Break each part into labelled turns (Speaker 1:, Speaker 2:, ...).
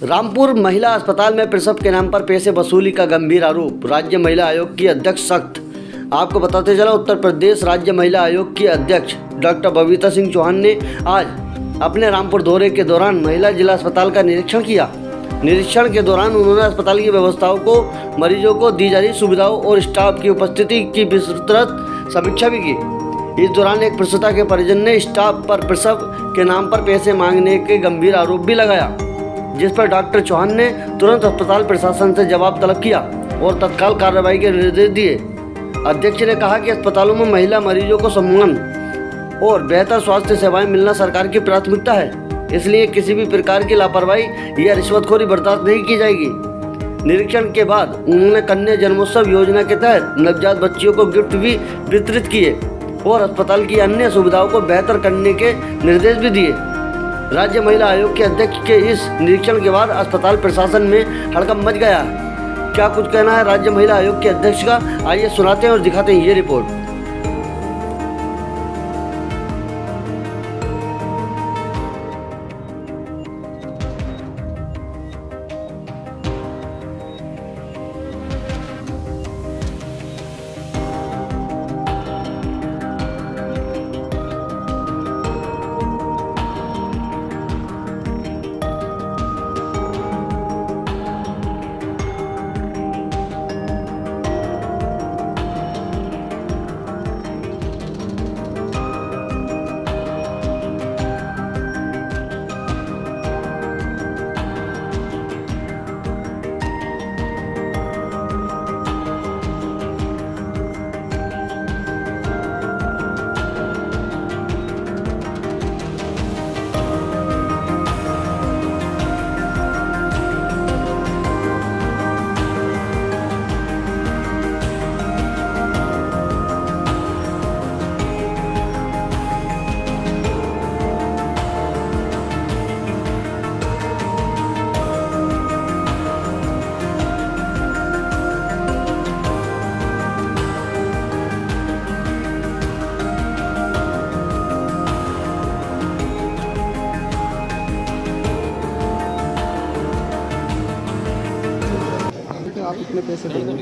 Speaker 1: रामपुर महिला अस्पताल में प्रसव के नाम पर पैसे वसूली का गंभीर आरोप, राज्य महिला आयोग की अध्यक्ष सख्त। आपको बताते चला, उत्तर प्रदेश राज्य महिला आयोग की अध्यक्ष डॉक्टर बबीता सिंह चौहान ने आज अपने रामपुर दौरे के दौरान महिला जिला अस्पताल का निरीक्षण किया। निरीक्षण के दौरान उन्होंने अस्पताल की व्यवस्थाओं को, मरीजों को दी जा रही सुविधाओं और स्टाफ की उपस्थिति की विस्तृत समीक्षा भी की। इस दौरान एक प्रसूता के परिजन ने स्टाफ पर प्रसव के नाम पर पैसे मांगने के गंभीर आरोप भी लगाया, जिस पर डॉक्टर चौहान ने तुरंत अस्पताल प्रशासन से जवाब तलब किया और तत्काल कार्रवाई के निर्देश दिए। अध्यक्ष ने कहा कि अस्पतालों में महिला मरीजों को सम्मान और बेहतर स्वास्थ्य सेवाएं मिलना सरकार की प्राथमिकता है, इसलिए किसी भी प्रकार की लापरवाही या रिश्वतखोरी बर्दाश्त नहीं की जाएगी। निरीक्षण के बाद उन्होंने कन्या जन्मोत्सव योजना के तहत नवजात बच्चियों को गिफ्ट भी वितरित किए और अस्पताल की अन्य सुविधाओं को बेहतर करने के निर्देश भी दिए। राज्य महिला आयोग के अध्यक्ष के इस निरीक्षण के बाद अस्पताल प्रशासन में हड़कंप मच गया। क्या कुछ कहना है राज्य महिला आयोग के अध्यक्ष का, आइए सुनाते हैं और दिखाते हैं ये रिपोर्ट।
Speaker 2: आप इतने पैसे देंगे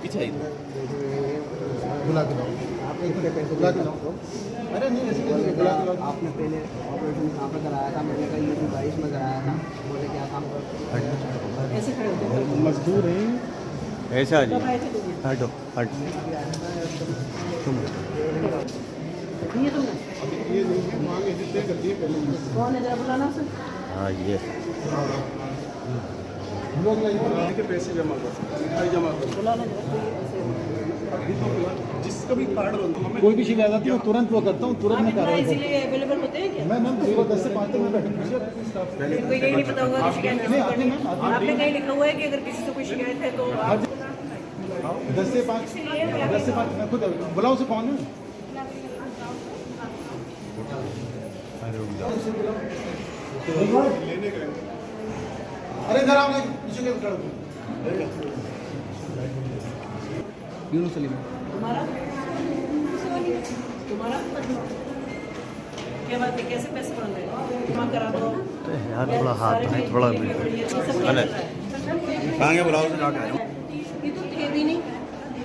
Speaker 3: पीछे
Speaker 2: बुला के लाओ, आप इतने पैसे बुला के लाओ। अरे नहीं ऐसे नहीं, बुला के लाओ।
Speaker 4: आपने पहले ऑपरेशन कहाँ पर कराया था? मैंने कहा ये 22 में कराया था। बोले क्या काम करते? ऐसे खड़े होते
Speaker 2: मजदूर हैं
Speaker 3: ऐसा आ जाइए, हटो हट
Speaker 2: ये मांगे जितने कर दिए पहले।
Speaker 4: कौन है जरा बुलाना उसे।
Speaker 3: हाँ ये
Speaker 2: लोग नहीं के पैसे जमा कर, मिठाई जमा कर,
Speaker 4: बुलाना जरा।
Speaker 2: अभी तो जिसका भी कार्ड बनता, कोई भी शिकायत आती है तुरंत वो करता हूँ, तुरंत मैं कार्रवाई करता
Speaker 4: इसीलिए अवेलेबल होते हैं क्या?
Speaker 2: हूँ। मैं सुबह 10 से 5 तक मैं बैठूँ।
Speaker 4: कोई कहीं नहीं पता होगा कि शिकायत किससे करनी है। आपने कहीं लिखा हुआ है कि अगर किसी से कोई शिकायत है तो
Speaker 2: 10 से 5 मैं खुद बुलाओ से कौन है। अरे इधर आओ, पीछे के खड़े हो। यूनुस सलीम।
Speaker 4: तुम्हारा क्या बात है? कैसे पैसे बन रहे? जमा करा दो
Speaker 3: यार, थोड़ा हाथ है, थोड़ा
Speaker 5: कहाँ बुलाओ से जाके आया।
Speaker 6: ये तो थे भी नहीं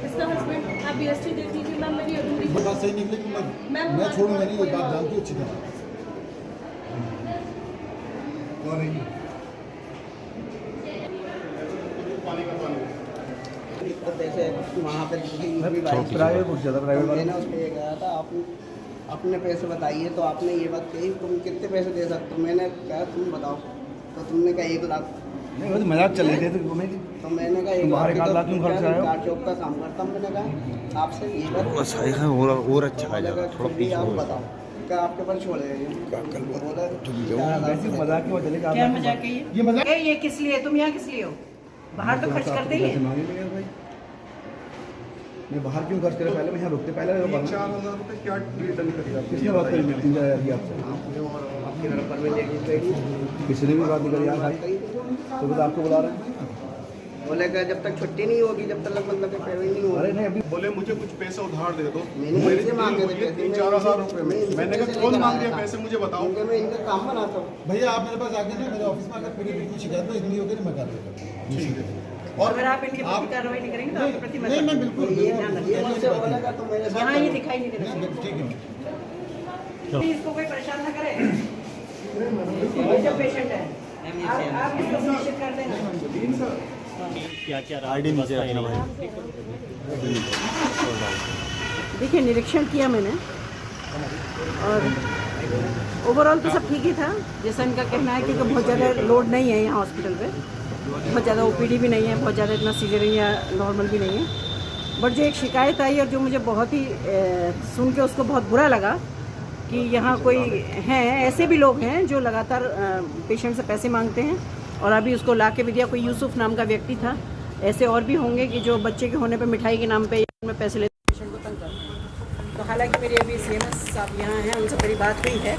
Speaker 6: इसका हस्बैंड। आप बीएसटी देख लीजिए मैम, मेरी अधूरी
Speaker 2: बात सही निकली कि मैं छोड़ूंगा नहीं, ये बात जानती अच्छी तरह। कौन है?
Speaker 4: पैसे वहाँ पे
Speaker 2: प्राइवेट
Speaker 4: मैंने उस पर ये कहा था, आप अपने पैसे बताइए। तो आपने ये बात कही तुम कितने पैसे दे सकते हो? मैंने कहा तुम बताओ, तो तुमने कहा 1 लाख।
Speaker 2: नहीं वो तो मजाक चल रहे थे
Speaker 4: तो मैंने कहा 1 लाख कार चौक का काम करता हूँ। मैंने कहा आपसे ये बात
Speaker 3: और अच्छा आ जाएगा, थोड़ा
Speaker 4: भी आप बताओ क्या आपके पास छोड़े?
Speaker 2: मजाक में चलेगा।
Speaker 4: क्या मजाक है
Speaker 2: ये मजाक
Speaker 4: ये किस लिए? तुम यहाँ किस लिए हो? बाहर तो खर्च करते ही हैं।
Speaker 2: मैं बाहर क्यों खर्च करे? पहले मैं यहाँ रुकते, पहले 4,000 रुपये क्या रिटर्न करेगा? किसने बात करी? 3,000 की आपसे
Speaker 4: आपके घर पर में लेके
Speaker 2: किसी ने भी बात नहीं करी यार भाई, तो बता आपको बुला रहे हैं।
Speaker 4: बोलेगा जब तक छुट्टी नहीं होगी, जब तक मतलब कि पेमेंट नहीं
Speaker 2: अरे
Speaker 4: होगी।
Speaker 2: नहीं अभी
Speaker 5: बोले मुझे कुछ पैसे उधार दे दो।
Speaker 4: मैंने
Speaker 5: मेरे
Speaker 4: इनसे मांगे थे पैसे,
Speaker 5: 3-4 हज़ार रुपए में।
Speaker 4: मैं
Speaker 5: मैंने
Speaker 4: इनसे
Speaker 5: कहा कौन
Speaker 4: लेकर
Speaker 5: मांग
Speaker 4: आया
Speaker 5: दिया
Speaker 4: था।
Speaker 5: पैसे, मुझे बताओ।
Speaker 4: क्योंकि मैं इनका काम बनाता हूँ।
Speaker 7: भैया आप मेरे पास आके ना मेरे ऑफिस में अगर पूरी कोई शिकायत में इतनी होगी तो मैं कार्रवाई करूँगा।
Speaker 5: ठीक है।
Speaker 7: और
Speaker 8: अगर आप इनके प्रति कार्रवाई नहीं करेंगे तो आपके प्रति मैं
Speaker 7: नहीं मैं
Speaker 8: करूँगी।
Speaker 7: बिल्कुल
Speaker 4: ये मुझसे बोलेगा तो मेरे साथ
Speaker 8: यहाँ ये
Speaker 4: करो।
Speaker 8: दिखाई नहीं देना चाहिए।
Speaker 7: ठीक है।
Speaker 8: इसको कोई परेशान ना करे। ये जो पेशेंट है आप इसको सुनिश्चित कर देना।
Speaker 3: आईडी नीचे रखना भाई।
Speaker 8: देखिए निरीक्षण किया मैंने और ओवरऑल तो सब ठीक ही था, जैसा इनका कहना है, क्योंकि बहुत ज़्यादा लोड नहीं है यहाँ हॉस्पिटल पे, बहुत ज़्यादा ओपीडी भी नहीं है, बहुत ज़्यादा इतना सीजरिंग या नॉर्मल भी नहीं है। बट जो एक शिकायत आई और जो मुझे बहुत ही सुन के उसको बहुत बुरा लगा कि यहाँ कोई हैं, ऐसे भी लोग हैं जो लगातार पेशेंट से पैसे मांगते हैं और अभी उसको ला के भी दिया। कोई यूसुफ नाम का व्यक्ति था, ऐसे और भी होंगे कि जो बच्चे के होने पे मिठाई के नाम पे में पैसे लेते पेशेंट को तंग करते। तो हालांकि मेरी अभी CMS साहब यहाँ हैं, उनसे मेरी बात हुई है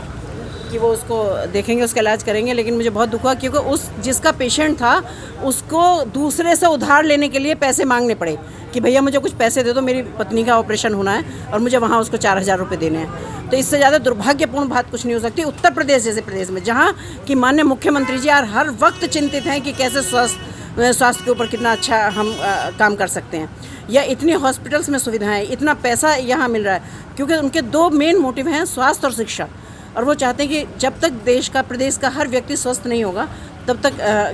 Speaker 8: कि वो उसको देखेंगे, उसका इलाज करेंगे। लेकिन मुझे बहुत दुख हुआ क्योंकि उस जिसका पेशेंट था उसको दूसरे से उधार लेने के लिए पैसे मांगने पड़े कि भैया मुझे कुछ पैसे दे दो, मेरी पत्नी का ऑपरेशन होना है और मुझे वहाँ उसको 4000 रुपये देने हैं। तो इससे ज़्यादा दुर्भाग्यपूर्ण बात कुछ नहीं हो सकती। उत्तर प्रदेश जैसे प्रदेश में जहाँ कि माननीय मुख्यमंत्री जी हर वक्त चिंतित हैं कि कैसे स्वास्थ्य के ऊपर कितना अच्छा हम काम कर सकते हैं, या इतनी हॉस्पिटल्स में सुविधाएं, इतना पैसा यहाँ मिल रहा है, क्योंकि उनके दो मेन मोटिव हैं, स्वास्थ्य और शिक्षा। और वो चाहते हैं कि जब तक देश का, प्रदेश का हर व्यक्ति स्वस्थ नहीं होगा तब तक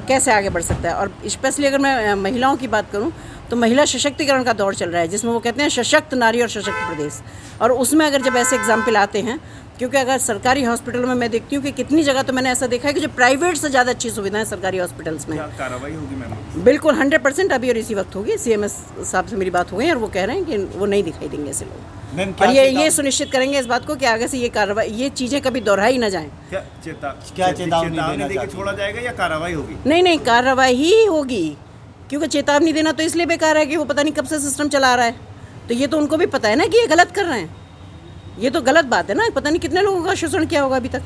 Speaker 8: कैसे आगे बढ़ सकता है। और स्पेशली अगर मैं महिलाओं की बात करूं तो महिला सशक्तिकरण का दौर चल रहा है, जिसमें वो कहते हैं सशक्त नारी और सशक्त प्रदेश। और उसमें अगर जब ऐसे एग्जाम्पल आते हैं, क्योंकि अगर सरकारी हॉस्पिटल में मैं देखती हूँ कि कितनी जगह तो मैंने ऐसा देखा है कि जो प्राइवेट से ज़्यादा अच्छी सुविधाएं सरकारी हॉस्पिटल्स में।
Speaker 5: कार्रवाई होगी मैम?
Speaker 8: बिल्कुल 100% अभी और इसी वक्त होगी। CMS साहब से मेरी बात हो गई और वो कह रहे हैं कि वो नहीं दिखाई देंगे ऐसे लोग, और ये सुनिश्चित करेंगे इस बात को कि आगे से ये कार्रवाई, ये चीज़ें कभी दोहराई ना जाएं।
Speaker 5: क्या
Speaker 3: चेतावनी
Speaker 5: देके छोड़ा जाएगा या कार्रवाई होगी?
Speaker 8: नहीं, कार्रवाई ही होगी, क्योंकि चेतावनी देना तो इसलिए बेकार है कि वो पता नहीं कब से सिस्टम चला रहा है। तो ये तो उनको भी पता है ना कि ये गलत कर रहे हैं, ये तो गलत बात है ना, पता नहीं कितने लोगों का शोषण किया होगा अभी तक।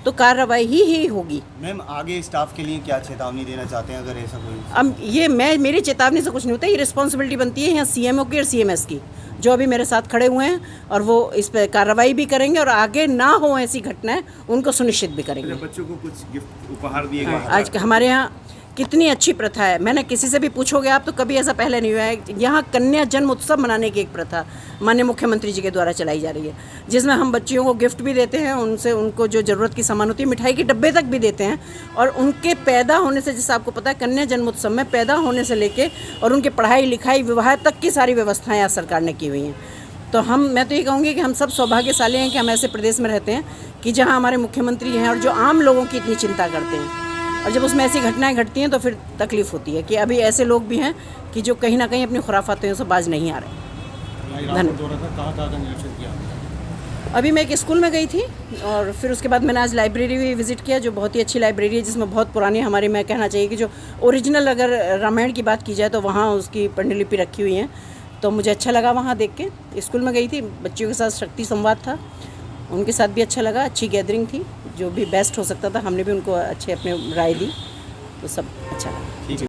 Speaker 8: तो कार्रवाई ही होगी।
Speaker 3: मैम आगे स्टाफ के लिए क्या चेतावनी देना चाहते हैं अगर ऐसा कोई?
Speaker 8: अब ये मेरी चेतावनी से कुछ नहीं होता, ये रिस्पॉन्सिबिलिटी बनती है यहाँ CMO की और CMS की, जो अभी मेरे साथ खड़े हुए हैं, और वो इस पर कार्रवाई भी करेंगे और आगे ना हो ऐसी घटनाएं उनको सुनिश्चित भी करेंगे।
Speaker 5: बच्चों को कुछ गिफ्ट उपहार दिए गए?
Speaker 8: आज हमारे यहाँ कितनी अच्छी प्रथा है, मैंने किसी से भी पूछोगे आप तो कभी ऐसा पहले नहीं हुआ है। यहाँ कन्या जन्म उत्सव मनाने की एक प्रथा माननीय मुख्यमंत्री जी के द्वारा चलाई जा रही है, जिसमें हम बच्चियों को गिफ्ट भी देते हैं, उनसे उनको जो ज़रूरत की सामान होती है, मिठाई के डब्बे तक भी देते हैं। और उनके पैदा होने से, जैसे आपको पता है, कन्या जन्म उत्सव में पैदा होने से लेके और उनके पढ़ाई लिखाई विवाह तक की सारी व्यवस्थाएँ आज सरकार ने की हुई हैं। तो मैं तो ये कहूँगी कि हम सब सौभाग्यशाली हैं कि हम ऐसे प्रदेश में रहते हैं कि जहाँ हमारे मुख्यमंत्री हैं और जो आम लोगों की इतनी चिंता करते हैं। और जब उसमें ऐसी घटनाएं घटती हैं तो फिर तकलीफ़ होती है कि अभी ऐसे लोग भी हैं कि जो कहीं ना कहीं अपनी खुराफातों से बाज नहीं आ रहे। धन्यवाद। अभी मैं एक स्कूल में गई थी और फिर उसके बाद मैंने आज लाइब्रेरी भी विज़िट किया, जो बहुत ही अच्छी लाइब्रेरी है, जिसमें बहुत पुरानी हमारी, मैं कहना चाहिए कि जो ओरिजिनल अगर रामायण की बात की जाए तो वहाँ उसकी पांडुलिपि रखी हुई है। तो मुझे अच्छा लगा वहाँ देख के। स्कूल में गई थी, बच्चियों के साथ शक्ति संवाद था, उनके साथ भी अच्छा लगा, अच्छी गैदरिंग थी, जो भी बेस्ट हो सकता था हमने भी उनको अच्छे अपने राय दी, तो सब अच्छा लगा।